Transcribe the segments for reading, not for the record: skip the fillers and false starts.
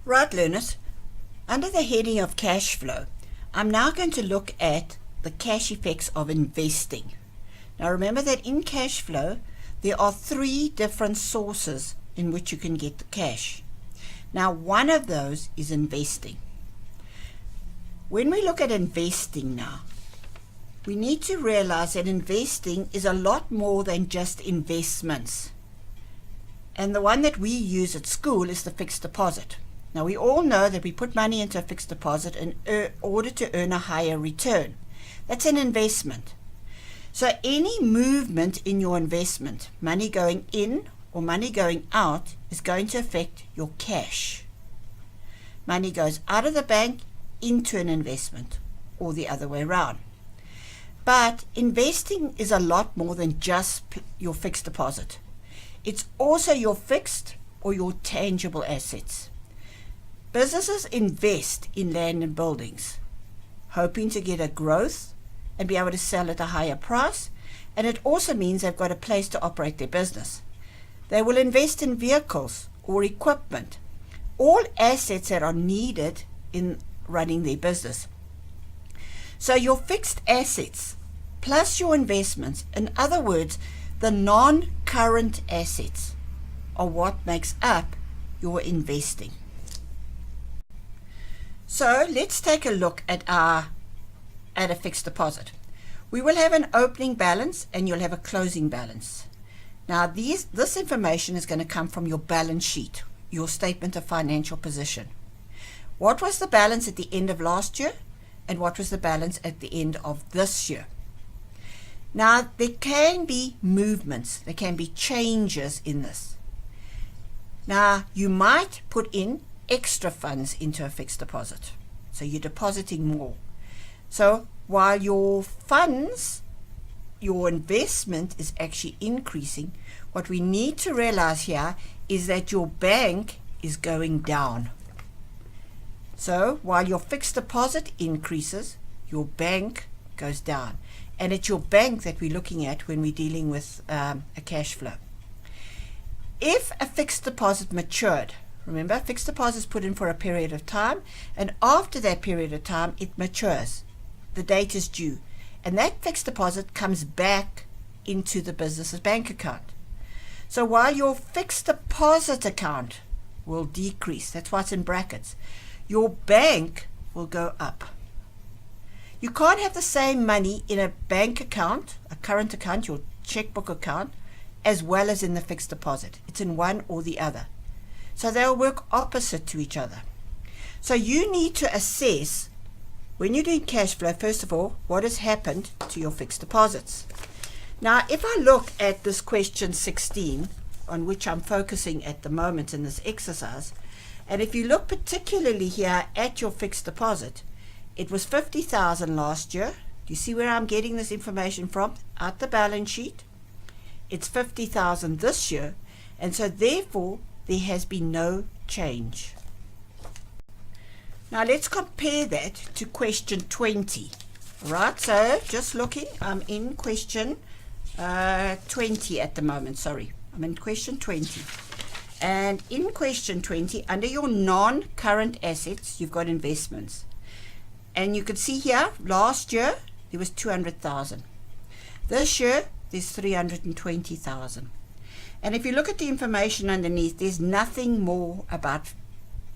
Right, learners, under the heading of cash flow, I'm now going to look at the cash effects of investing. Now remember that in cash flow, there are three different sources in which you can get the cash. Now one of those is investing. When we look at investing now, we need to realize that investing is a lot more than just investments. And the one that we use at school is the fixed deposit. Now we all know that we put money into a fixed deposit in order to earn a higher return. That's an investment. So any movement in your investment, money going in or money going out, is going to affect your cash. Money goes out of the bank into an investment, or the other way around. But investing is a lot more than just your fixed deposit. It's also your fixed or your tangible assets. Businesses invest in land and buildings, hoping to get a growth and be able to sell at a higher price, and it also means they've got a place to operate their business. They will invest in vehicles or equipment, all assets that are needed in running their business. So your fixed assets plus your investments, in other words, the non-current assets, are what makes up your investing. So let's take a look at a fixed deposit. We will have an opening balance and you'll have a closing balance. Now this information is going to come from your balance sheet, your statement of financial position. What was the balance at the end of last year and what was the balance at the end of this year? Now there can be movements, there can be changes in this. Now you might put in extra funds into a fixed deposit, so you're depositing more. So while your funds, your investment is actually increasing, what we need to realize here is that your bank is going down. So while your fixed deposit increases, your bank goes down. And it's your bank that we're looking at when we're dealing with a cash flow. If a fixed deposit matured, remember, fixed deposit is put in for a period of time, and after that period of time, it matures. The date is due. And that fixed deposit comes back into the business's bank account. So while your fixed deposit account will decrease, that's why it's in brackets, your bank will go up. You can't have the same money in a bank account, a current account, your checkbook account, as well as in the fixed deposit. It's in one or the other. So they'll work opposite to each other. So you need to assess, when you're doing cash flow, first of all, what has happened to your fixed deposits. Now, if I look at this question 16, on which I'm focusing at the moment in this exercise, and if you look particularly here at your fixed deposit, it was 50,000 last year. Do you see where I'm getting this information from? At the balance sheet. It's 50,000 this year, and so therefore there has been no change. Now let's compare that to question 20. Right, so just looking, I'm in question 20 at the moment, sorry. I'm in question 20. And in question 20, under your non-current assets, you've got investments. And you can see here, last year, there was 200,000. This year, there's 320,000. And if you look at the information underneath, there's nothing more about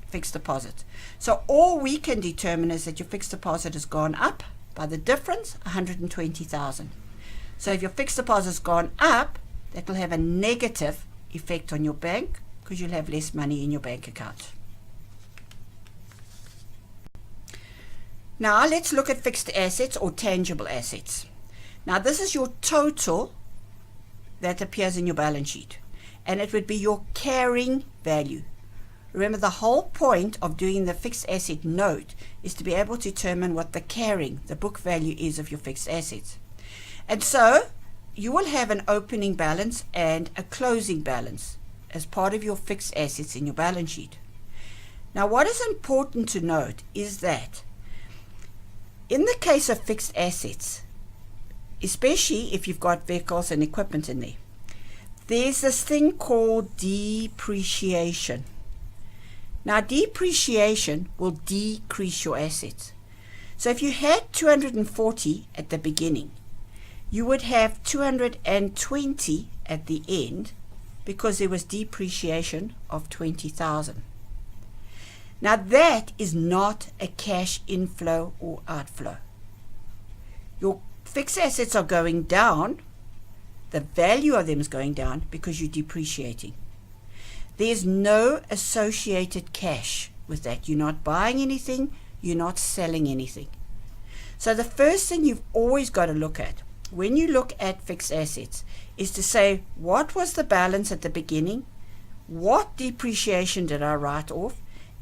fixed deposit. So all we can determine is that your fixed deposit has gone up by the difference, 120,000. So if your fixed deposit has gone up, that will have a negative effect on your bank because you'll have less money in your bank account. Now let's look at fixed assets or tangible assets. Now this is your total that appears in your balance sheet, and it would be your carrying value. Remember, the whole point of doing the fixed asset note is to be able to determine what the carrying, the book value is of your fixed assets. And so you will have an opening balance and a closing balance as part of your fixed assets in your balance sheet. Now what is important to note is that in the case of fixed assets, especially if you've got vehicles and equipment in there, there's this thing called depreciation. Now depreciation will decrease your assets. So if you had 240 at the beginning, you would have 220 at the end because there was depreciation of 20,000. Now that is not a cash inflow or outflow. Your fixed assets are going down, the value of them is going down because you're depreciating. There's no associated cash with that. You're not buying anything, you're not selling anything. So the first thing you've always got to look at when you look at fixed assets is to say, what was the balance at the beginning? What depreciation did I write off?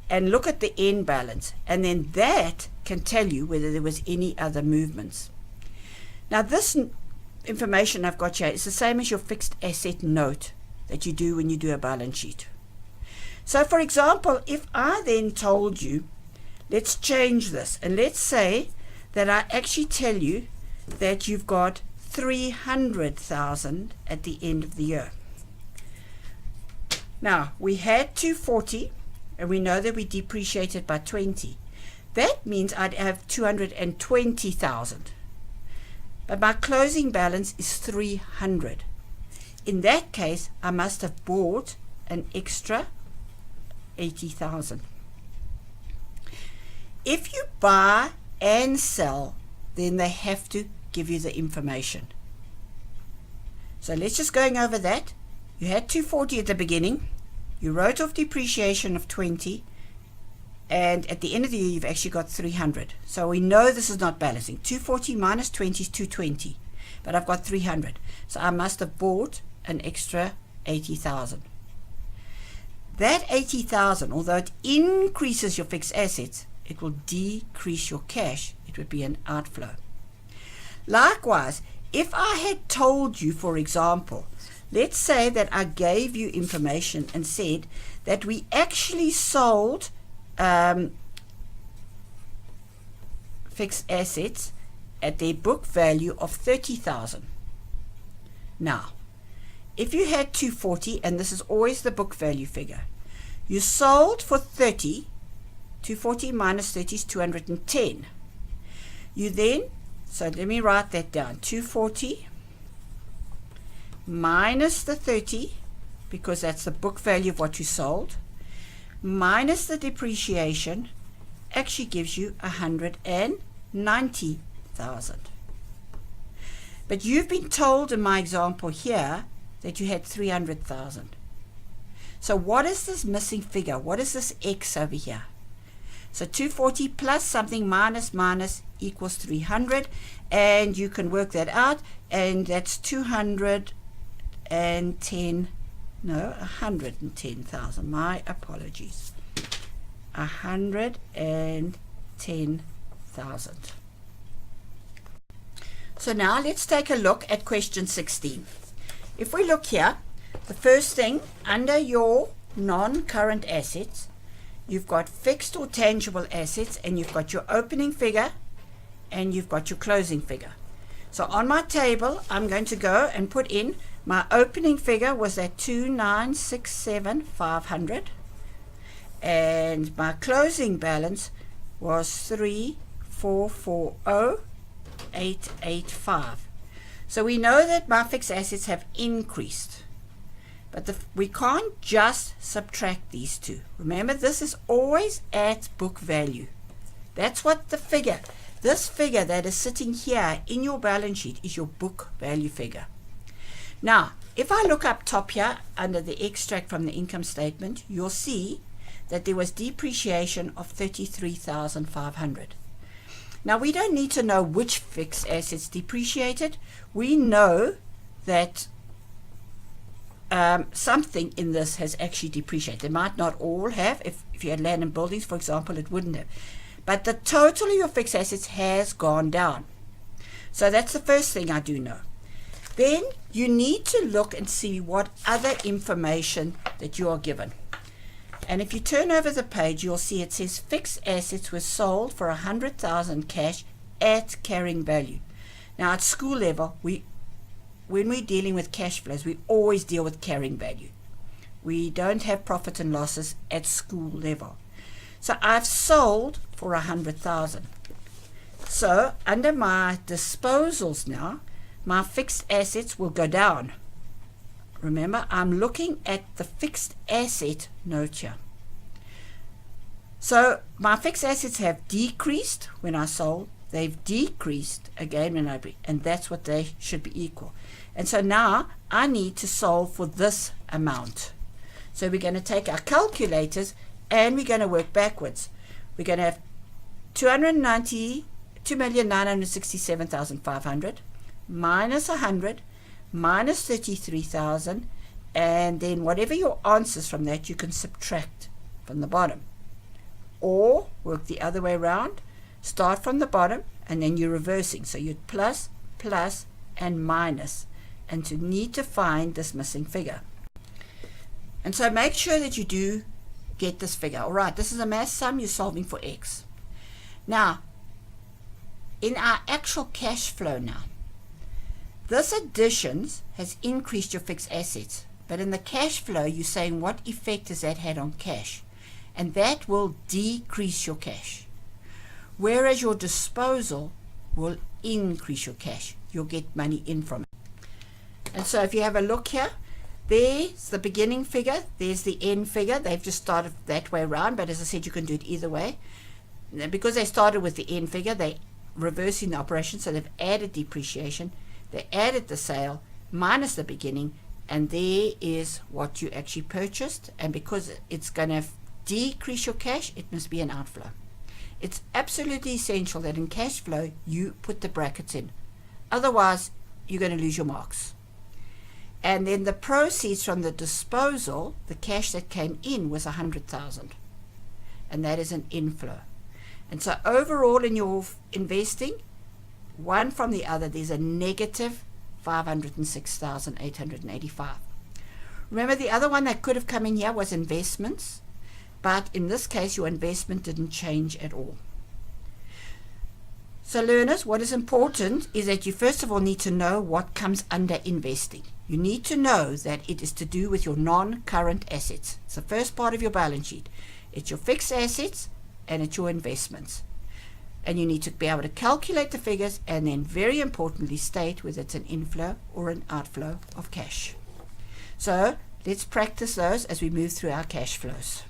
And look at the end balance. And then that can tell you whether there was any other movements. Now this information I've got here is the same as your fixed asset note that you do when you do a balance sheet. So for example, if I then told you, let's change this, and let's say that I actually tell you that you've got 300,000 at the end of the year. Now we had 240 and we know that we depreciated by 20. That means I'd have 220,000. But my closing balance is 300. In that case, I must have bought an extra 80,000. If you buy and sell, then they have to give you the information. So let's just going over that. You had 240 at the beginning. You wrote off depreciation of 20. And at the end of the year, you've actually got 300. So we know this is not balancing. 240 minus 20 is 220. But I've got 300. So I must have bought an extra 80,000. That 80,000, although it increases your fixed assets, it will decrease your cash. It would be an outflow. Likewise, if I had told you, for example, let's say that I gave you information and said that we actually sold fixed assets at their book value of 30,000. Now, if you had 240, and this is always the book value figure, you sold for 30, 240 minus 30 is 210. You then, so let me write that down, 240 minus the 30, because that's the book value of what you sold, minus the depreciation, actually gives you 190,000. But you've been told in my example here that you had 300,000. So what is this missing figure? What is this X over here? So 240 plus something minus equals 300, and you can work that out, and that's 110,000. My apologies. 110,000. So now let's take a look at question 16. If we look here, the first thing under your non-current assets, you've got fixed or tangible assets, and you've got your opening figure and you've got your closing figure. So on my table, I'm going to go and put in my opening figure was at 2,967,500, and my closing balance was 3,440,885. So we know that my fixed assets have increased, but we can't just subtract these two. Remember, this is always at book value. That's what the figure, this figure that is sitting here in your balance sheet is your book value figure. Now, if I look up top here under the extract from the income statement, you'll see that there was depreciation of 33,500. Now, we don't need to know which fixed assets depreciated. We know that something in this has actually depreciated. They might not all have. If you had land and buildings, for example, it wouldn't have. But the total of your fixed assets has gone down. So that's the first thing I do know. Then you need to look and see what other information that you are given. And if you turn over the page, you'll see it says fixed assets were sold for 100,000 cash at carrying value. Now at school level, when we're dealing with cash flows, we always deal with carrying value. We don't have profit and losses at school level. So I've sold for 100,000. So under my disposals now, my fixed assets will go down. Remember, I'm looking at the fixed asset note here. So my fixed assets have decreased when I sold. They've decreased again when I and that's what they should be equal. And so now I need to solve for this amount. So we're going to take our calculators and we're going to work backwards. We're going to have 2,967,500 minus 100 minus 33,000, and then whatever your answers from that you can subtract from the bottom, or work the other way around, start from the bottom and then you're reversing, so you're plus, plus and minus, and to need to find this missing figure. And so make sure that you do get this figure. All right, this is a mass sum, you're solving for x. Now in our actual cash flow now, this additions has increased your fixed assets, but in the cash flow you're saying what effect has that had on cash, and that will decrease your cash, whereas your disposal will increase your cash. You'll get money in from it. And so if you have a look here, there's the beginning figure, there's the end figure. They've just started that way around, but as I said, you can do it either way. Now, because they started with the end figure, they reversing the operation, so they've added depreciation, they added the sale minus the beginning, and there is what you actually purchased. And because it's going to decrease your cash, it must be an outflow. It's absolutely essential that in cash flow you put the brackets in, otherwise you're going to lose your marks. And then the proceeds from the disposal, the cash that came in, was 100,000, and that is an inflow. And so overall in your investing, one from the other, there's a negative 506,885. Remember, the other one that could have come in here was investments, but in this case your investment didn't change at all. So learners, what is important is that you first of all need to know what comes under investing. You need to know that it is to do with your non-current assets. It's the first part of your balance sheet. It's your fixed assets and it's your investments. And you need to be able to calculate the figures and then very importantly state whether it's an inflow or an outflow of cash. So let's practice those as we move through our cash flows.